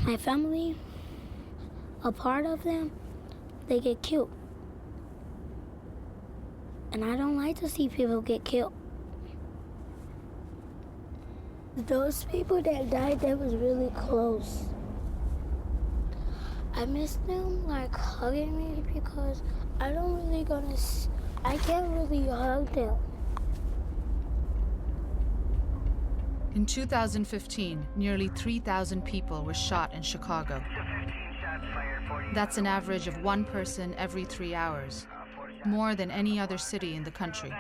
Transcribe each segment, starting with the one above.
my family, a part of them, they get killed. And I don't like to see people get killed. Those people that died, they was really close. I miss them like hugging me because I can't really hug them. In 2015, nearly 3,000 people were shot in Chicago. That's an average of one person every 3 hours, more than any other city in the country.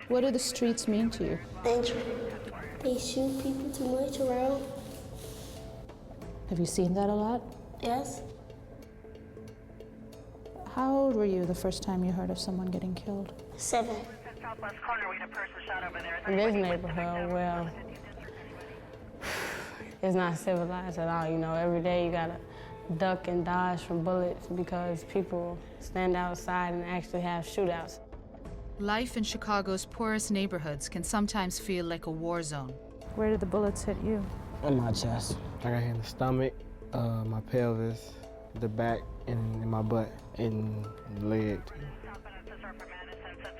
What do the streets mean to you? They shoot people too much around. Have you seen that a lot? Yes. How old were you the first time you heard of someone getting killed? 7. In this neighborhood, well, it's not civilized at all. You know, every day you gotta duck and dodge from bullets because people stand outside and actually have shootouts. Life in Chicago's poorest neighborhoods can sometimes feel like a war zone. Where did the bullets hit you? In my chest. I got hit in the stomach, my pelvis, the back, and in my butt, and the leg.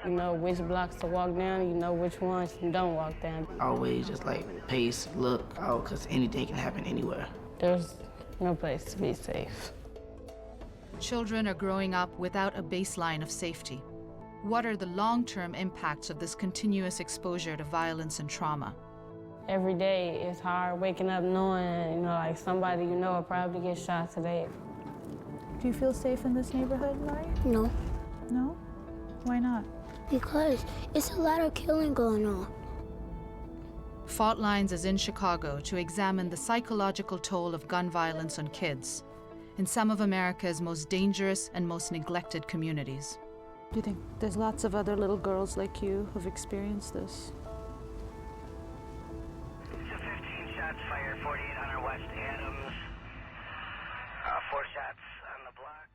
You know which blocks to walk down, you know which ones you don't walk down. Always just like pace, look out, because anything can happen anywhere. There's no place to be safe. Children are growing up without a baseline of safety. What are the long-term impacts of this continuous exposure to violence and trauma? Every day it's hard waking up knowing, like somebody you know will probably get shot today. Do you feel safe in this neighborhood, Laurie? No. No? Why not? Because it's a lot of killing going on. Fault Lines is in Chicago to examine the psychological toll of gun violence on kids in some of America's most dangerous and most neglected communities. Do you think there's lots of other little girls like you who've experienced this? 15 shots fired, 4800 West Adams. 4 shots on the block.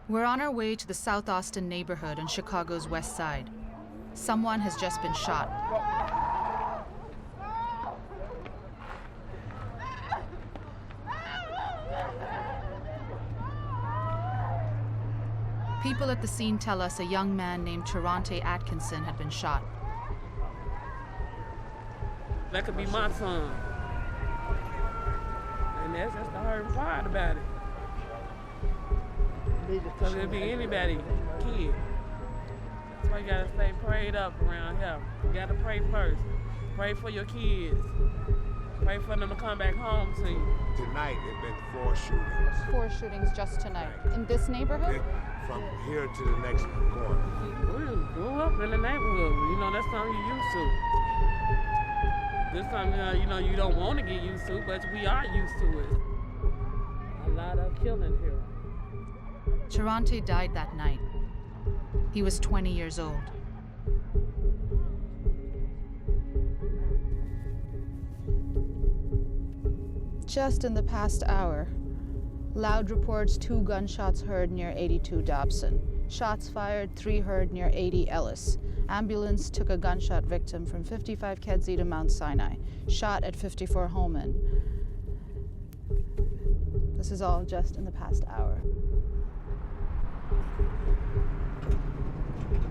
We're on our way to the South Austin neighborhood on Chicago's west side. Someone has just been shot. People at the scene tell us a young man named Terrante Atkinson had been shot. That could be my son. And that's the hard part about it. Because it could be anybody, kid. That's why you gotta stay prayed up around here. You gotta pray first. Pray for your kids. Pray for them to come back home to you. Tonight, there have been 4 shootings. 4 shootings just tonight. In this neighborhood? From here to the next corner. We grew up in the neighborhood. That's something you're used to. This something, you don't want to get used to, but we are used to it. A lot of killing here. Terrante died that night. He was 20 years old. Just in the past hour, loud reports 2 gunshots heard near 82 Dobson. Shots fired, 3 heard near 80 Ellis. Ambulance took a gunshot victim from 55 Kedzie to Mount Sinai. Shot at 54 Holman. This is all just in the past hour.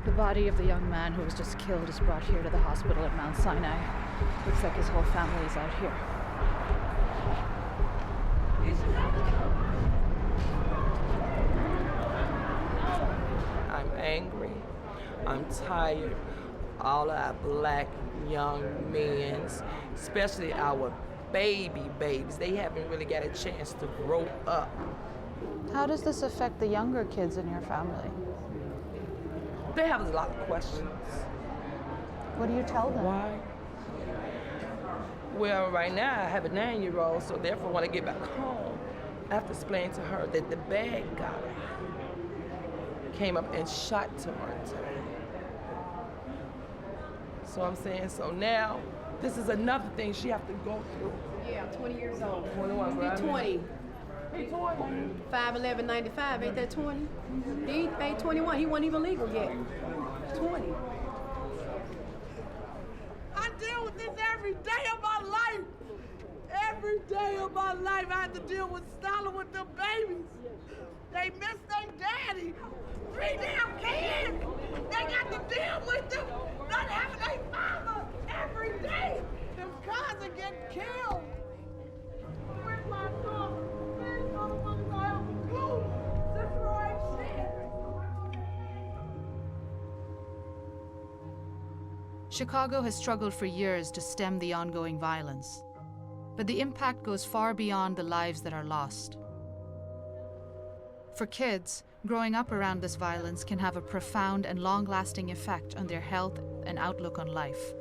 The body of the young man who was just killed is brought here to the hospital at Mount Sinai. Looks like his whole family is out here. I'm angry. I'm tired. All our black young men, especially our babies, they haven't really got a chance to grow up. How does this affect the younger kids in your family? They have a lot of questions. What do you tell them? Why? Well, right now I have a 9-year-old, so therefore when I get back home, I have to explain to her that the bad guy came up and shot Terrante. So I'm saying, so now this is another thing she have to go through. Yeah, I'm 20 years old. 21, You're 20. $511.95, ain't that 20? He paid 21. He wasn't even legal yet. 20. I deal with this every day of my life. Every day of my life, I have to deal with Stalin with them babies. They miss their daddy. 3 damn kids. They got to deal with them not having their father every day. Them cars are getting killed. Where's my daughter? These motherfuckers are helping cool. Sister ain't shit. Chicago has struggled for years to stem the ongoing violence, but the impact goes far beyond the lives that are lost. For kids, growing up around this violence can have a profound and long-lasting effect on their health and outlook on life.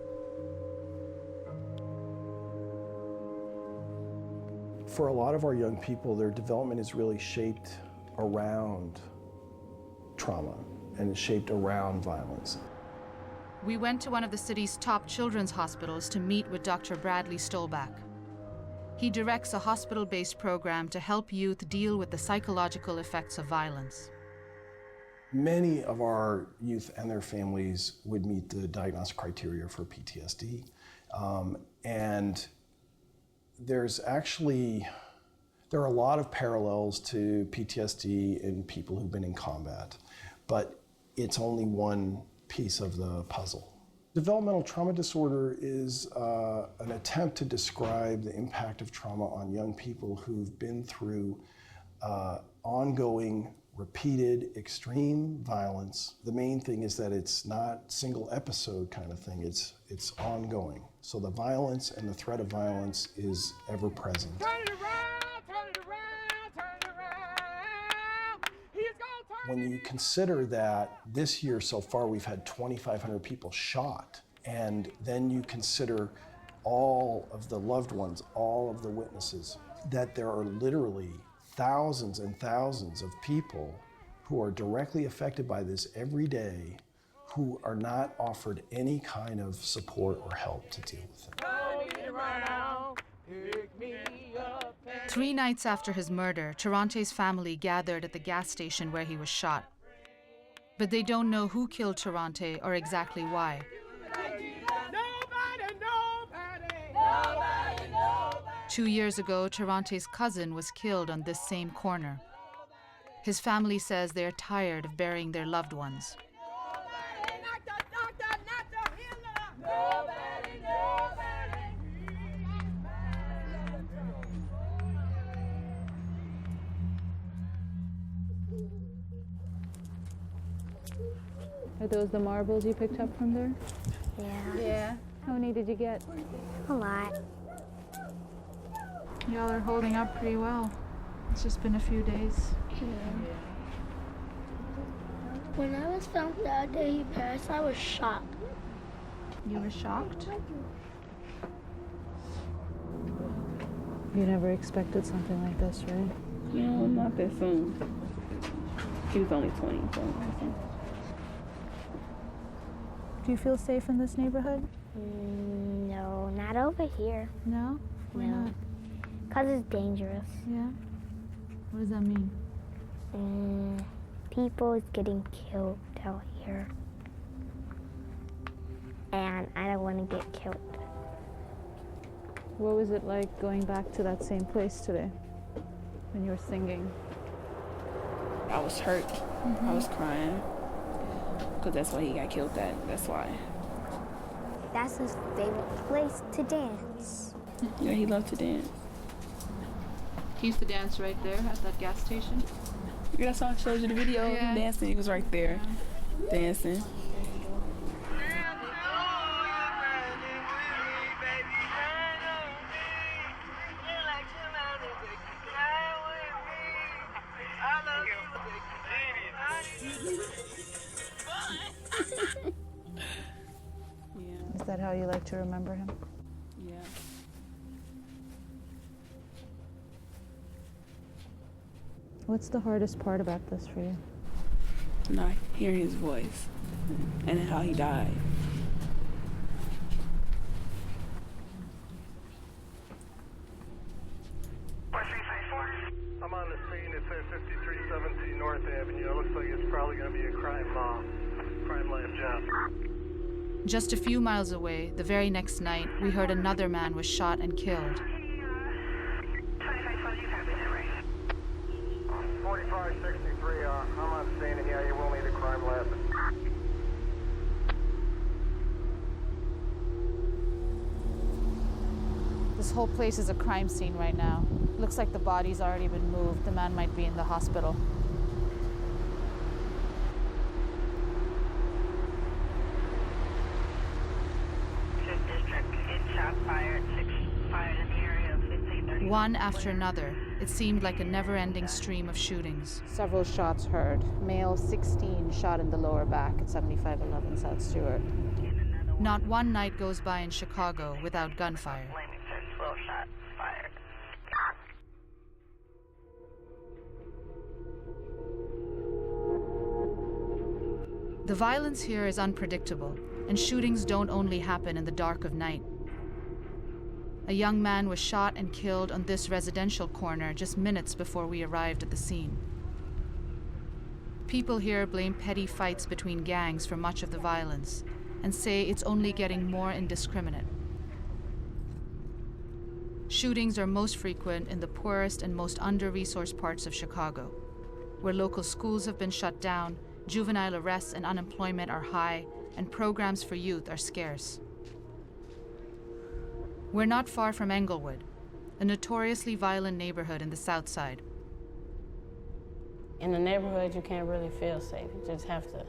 For a lot of our young people, their development is really shaped around trauma and is shaped around violence. We went to one of the city's top children's hospitals to meet with Dr. Bradley Stolbach. He directs a hospital-based program to help youth deal with the psychological effects of violence. Many of our youth and their families would meet the diagnostic criteria for PTSD. And there are a lot of parallels to PTSD in people who've been in combat, but it's only one piece of the puzzle. Developmental trauma disorder is an attempt to describe the impact of trauma on young people who've been through ongoing, repeated, extreme violence. The main thing is that it's not single episode kind of thing, it's ongoing. So the violence and the threat of violence is ever present. Turn it around, turn it around, turn it around. He's gonna turn When you consider that this year so far we've had 2,500 people shot, and then you consider all of the loved ones, all of the witnesses, that there are literally thousands and thousands of people who are directly affected by this every day who are not offered any kind of support or help to deal with it. 3 nights after his murder, Tarante's family gathered at the gas station where he was shot. But they don't know who killed Tarante or exactly why. Nobody. 2 years ago, Tarante's cousin was killed on this same corner. His family says they're tired of burying their loved ones. Are those the marbles you picked up from there? Yeah. How many did you get? A lot. Y'all are holding up pretty well. It's just been a few days. When I was found the other day he passed, I was shocked. You were shocked? You never expected something like this, right? No, not that soon. He was only 20, so. Do you feel safe in this neighborhood? No, not over here. No? Why not? Because it's dangerous. Yeah? What does that mean? People is getting killed out here. And I don't want to get killed. What was it like going back to that same place today when you were singing? I was hurt. I was crying. Because that's why he got killed at. That's why. That's his favorite place to dance. Yeah, he loved to dance. He used to dance right there at that gas station? Yeah, that's why I showed you the video. Yeah. He dancing. He was right there, dancing. Is that how you like to remember him? Yeah. What's the hardest part about this for you? Not hearing his voice and how he died. I'm on the Just a few miles away, the very next night, we heard another man was shot and killed. 4563, I'm on scene and yeah, you will need a crime lab. This whole place is a crime scene right now. Looks like the body's already been moved. The man might be in the hospital. One after another, it seemed like a never-ending stream of shootings. Several shots heard. Male 16 shot in the lower back at 7511 South Stewart. Not one night goes by in Chicago without gunfire. The violence here is unpredictable, and shootings don't only happen in the dark of night. A young man was shot and killed on this residential corner just minutes before we arrived at the scene. People here blame petty fights between gangs for much of the violence and say it's only getting more indiscriminate. Shootings are most frequent in the poorest and most under-resourced parts of Chicago, where local schools have been shut down, juvenile arrests and unemployment are high, and programs for youth are scarce. We're not far from Englewood, a notoriously violent neighborhood in the South Side. In the neighborhood, you can't really feel safe. You just have to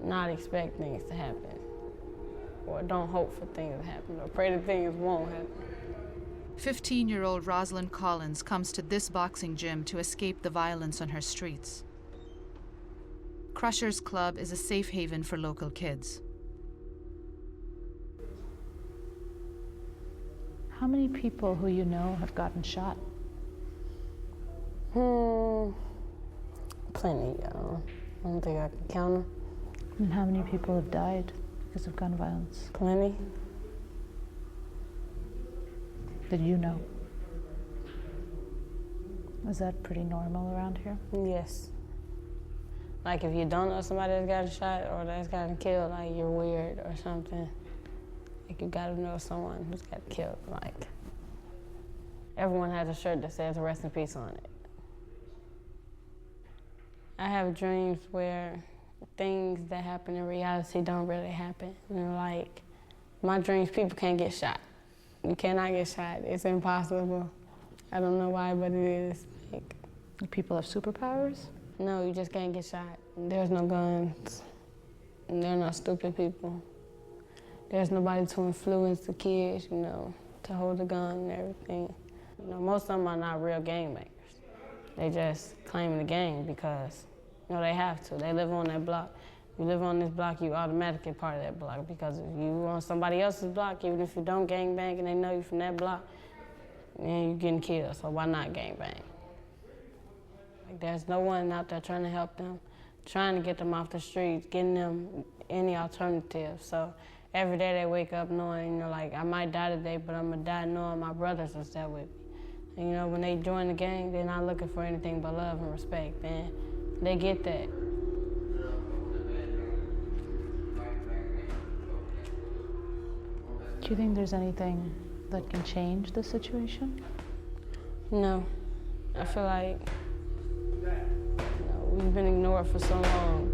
not expect things to happen, or don't hope for things to happen, or pray that things won't happen. 15-year-old Rosalind Collins comes to this boxing gym to escape the violence on her streets. Crusher's Club is a safe haven for local kids. How many people who you know have gotten shot? Plenty, I don't think I can count them. And how many people have died because of gun violence? Plenty. That you know? Is that pretty normal around here? Yes. Like if you don't know somebody that's gotten shot or that's gotten killed, like you're weird or something. Like you gotta know someone who's got killed. Like everyone has a shirt that says "Rest in Peace" on it. I have dreams where things that happen in reality don't really happen. You know, like my dreams, people can't get shot. You cannot get shot. It's impossible. I don't know why, but it is. Like, people have superpowers? No, you just can't get shot. There's no guns. And they're not stupid people. There's nobody to influence the kids, you know, to hold a gun and everything. You know, most of them are not real gang bangers. They just claim the gang because, you know, they have to. They live on that block. You live on this block, you automatically part of that block, because if you on somebody else's block, even if you don't gang bang and they know you from that block, then you're getting killed, so why not gang bang? Like, there's no one out there trying to help them, trying to get them off the streets, getting them any alternative. So every day they wake up knowing, you know, like, I might die today, but I'm gonna die knowing my brothers are still with me. And, you know, when they join the gang, they're not looking for anything but love and respect, and they get that. Do you think there's anything that can change the situation? No. I feel like we've been ignored for so long.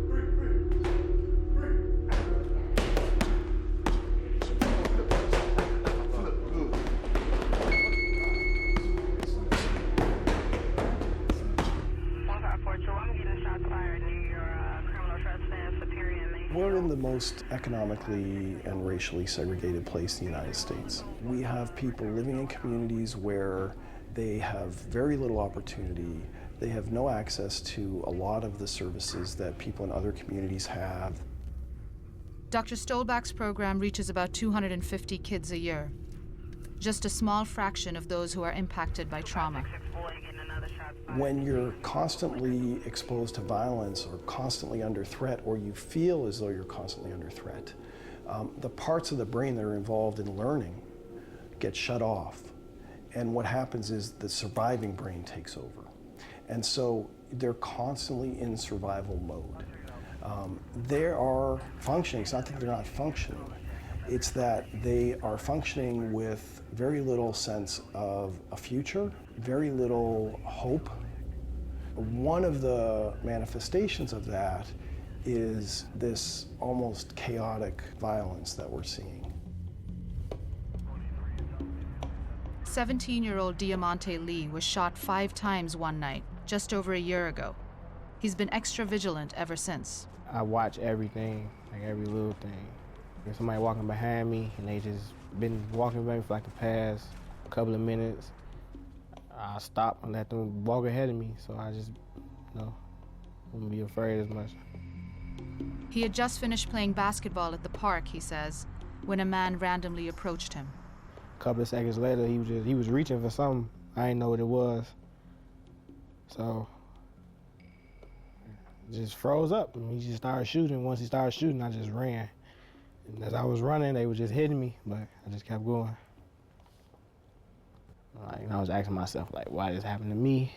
We're in the most economically and racially segregated place in the United States. We have people living in communities where they have very little opportunity. They have no access to a lot of the services that people in other communities have. Dr. Stolbach's program reaches about 250 kids a year, just a small fraction of those who are impacted by trauma. When you're constantly exposed to violence or constantly under threat, or you feel as though you're constantly under threat, the parts of the brain that are involved in learning get shut off. And what happens is the surviving brain takes over. And so they're constantly in survival mode. They are functioning. It's not that they're not functioning. It's that they are functioning with very little sense of a future, very little hope. One of the manifestations of that is this almost chaotic violence that we're seeing. 17-year-old Diamante Lee was shot 5 times one night, just over a year ago. He's been extra vigilant ever since. I watch everything, like every little thing. If somebody walking behind me and they just been walking by me for like the past couple of minutes, I stop and let them walk ahead of me, so I just, wouldn't be afraid as much. He had just finished playing basketball at the park, he says, when a man randomly approached him. A couple of seconds later, he was reaching for something. I didn't know what it was. So, just froze up. And he just started shooting. Once he started shooting, I just ran. And as I was running, they were just hitting me, but I just kept going. I was asking myself, why did this happen to me?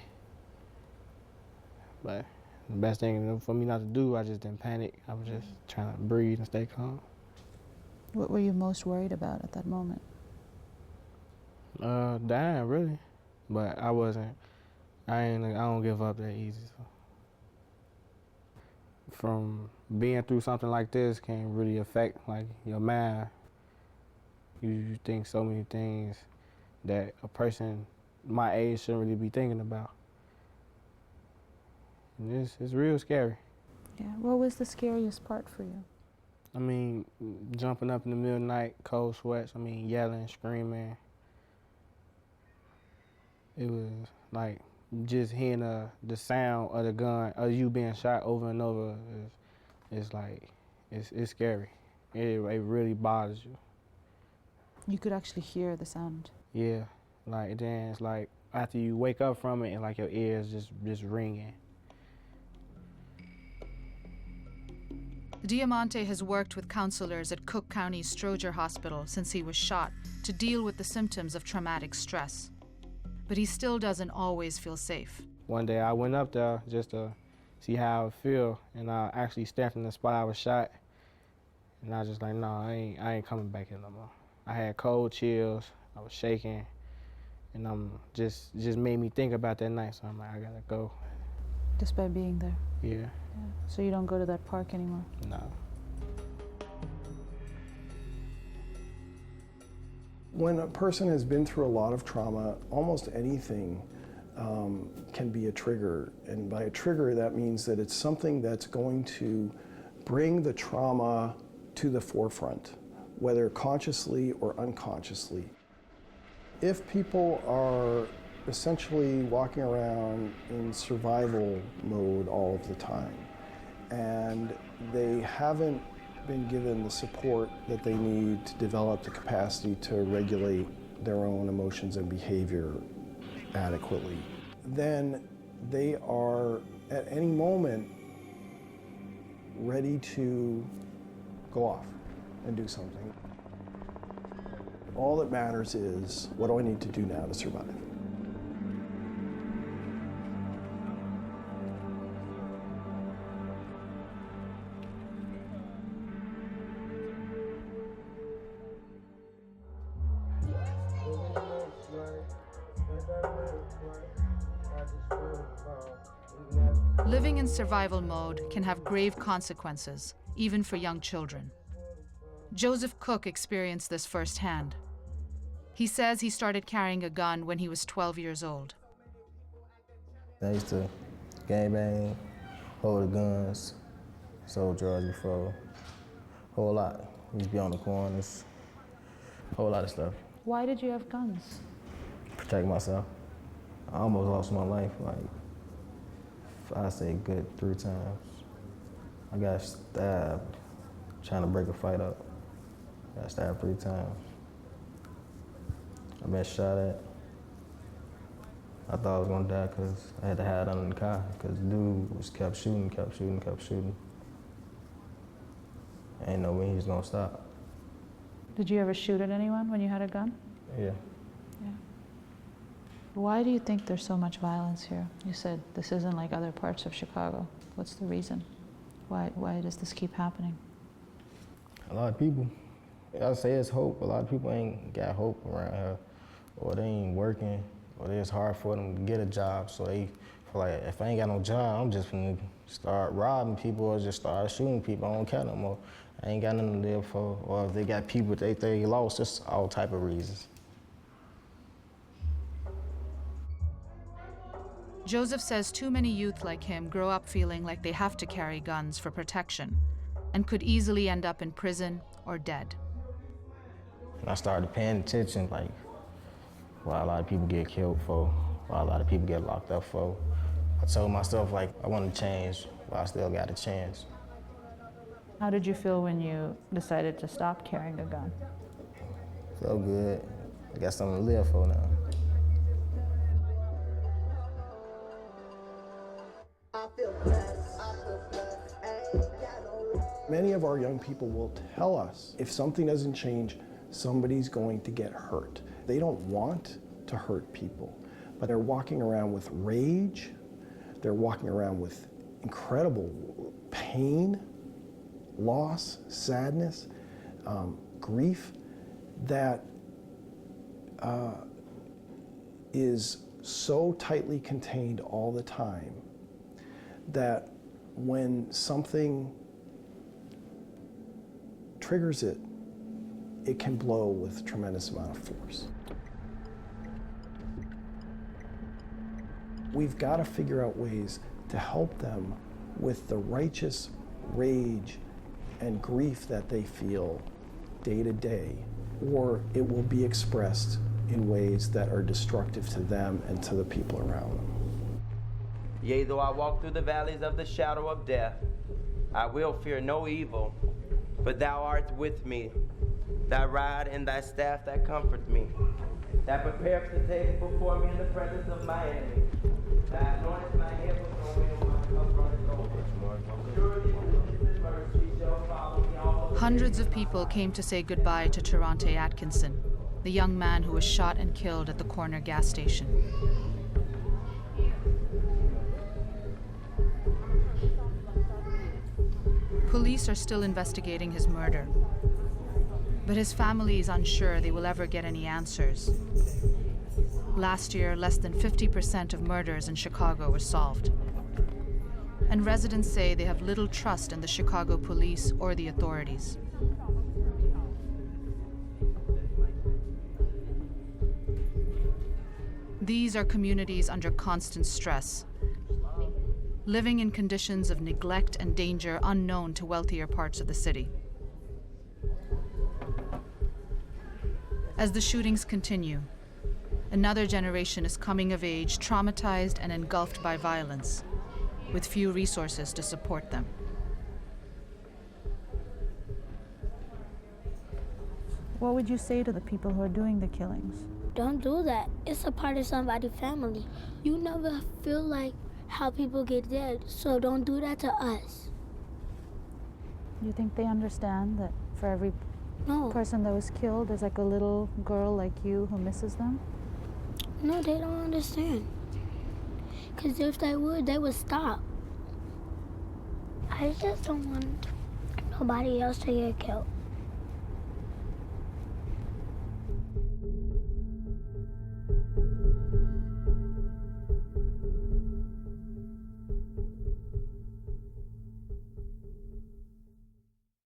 But the best thing for me not to do, I just didn't panic. I was just trying to breathe and stay calm. What were you most worried about at that moment? Dying, really. But I don't give up that easy. So. From being through something like this can really affect your mind. You think so many things that a person my age shouldn't really be thinking about. And it's real scary. Yeah, what was the scariest part for you? I mean, jumping up in the middle of the night, cold sweats, yelling, screaming. It was like just hearing the sound of the gun, of you being shot over and over, it's scary. It really bothers you. You could actually hear the sound. Yeah, then it's like after you wake up from it and your ears just ringing. Diamante has worked with counselors at Cook County Stroger Hospital since he was shot to deal with the symptoms of traumatic stress. But he still doesn't always feel safe. One day I went up there just to see how I would feel, and I actually stepped in the spot I was shot, and I was just like, no, I ain't coming back here no more. I had cold chills, I was shaking, and just made me think about that night, so I'm like, I gotta go. Just by being there? Yeah. So you don't go to that park anymore? No. When a person has been through a lot of trauma, almost anything can be a trigger. And by a trigger, that means that it's something that's going to bring the trauma to the forefront, whether consciously or unconsciously. If people are essentially walking around in survival mode all of the time, and they haven't been given the support that they need to develop the capacity to regulate their own emotions and behavior adequately, then they are at any moment ready to go off and do something. All that matters is, what do I need to do now to survive? Living in survival mode can have grave consequences, even for young children. Joseph Cook experienced this firsthand. He says he started carrying a gun when he was 12 years old. I used to gangbang, hold the guns, sold drugs before, whole lot. Used to be on the corners, whole lot of stuff. Why did you have guns? Protect myself. I almost lost my life, I say good 3 times. I got stabbed trying to break a fight up. Got stabbed 3 times. I've been shot at. I thought I was gonna die because I had to hide under the car because the dude was kept shooting. I didn't know when he was gonna stop. Did you ever shoot at anyone when you had a gun? Yeah. Why do you think there's so much violence here? You said this isn't like other parts of Chicago. What's the reason? Why does this keep happening? A lot of people, I say it's hope. A lot of people ain't got hope around here, or they ain't working, or it's hard for them to get a job. So they feel like, if I ain't got no job, I'm just gonna start robbing people or just start shooting people. I don't care no more. I ain't got nothing to live for. Or if they got people they lost, just all type of reasons. Joseph says too many youth like him grow up feeling like they have to carry guns for protection and could easily end up in prison or dead. And I started paying attention, like, why a lot of people get killed for, why a lot of people get locked up for. I told myself, like, I want to change, but I still got a chance. How did you feel when you decided to stop carrying a gun? Felt good. I got something to live for now. Many of our young people will tell us if something doesn't change, somebody's going to get hurt. They don't want to hurt people, but they're walking around with rage, they're walking around with incredible pain, loss, sadness, grief that is so tightly contained all the time that when something triggers it, it can blow with a tremendous amount of force. We've got to figure out ways to help them with the righteous rage and grief that they feel day to day, or it will be expressed in ways that are destructive to them and to the people around them. Yea, though I walk through the valleys of the shadow of death, I will fear no evil, for thou art with me. Thy rod and thy staff that comfort me. Thou preparest the table before me in the presence of my enemy. Thou anointest my head with oil, and my cup runneth over. Surely goodness and mercy shall follow me all the days. Hundreds of people came to say goodbye to Terante Atkinson, the young man who was shot and killed at the corner gas station. Police are still investigating his murder, but his family is unsure they will ever get any answers. Last year, less than 50% of murders in Chicago were solved. And residents say they have little trust in the Chicago police or the authorities. These are communities under constant stress, living in conditions of neglect and danger unknown to wealthier parts of the city. As the shootings continue, another generation is coming of age, traumatized and engulfed by violence, with few resources to support them. What would you say to the people who are doing the killings? Don't do that. It's a part of somebody's family. You never feel like how people get dead, so don't do that to us. You think they understand that for every person that was killed, there's like a little girl like you who misses them? No, they don't understand. Because if they would stop. I just don't want nobody else to get killed.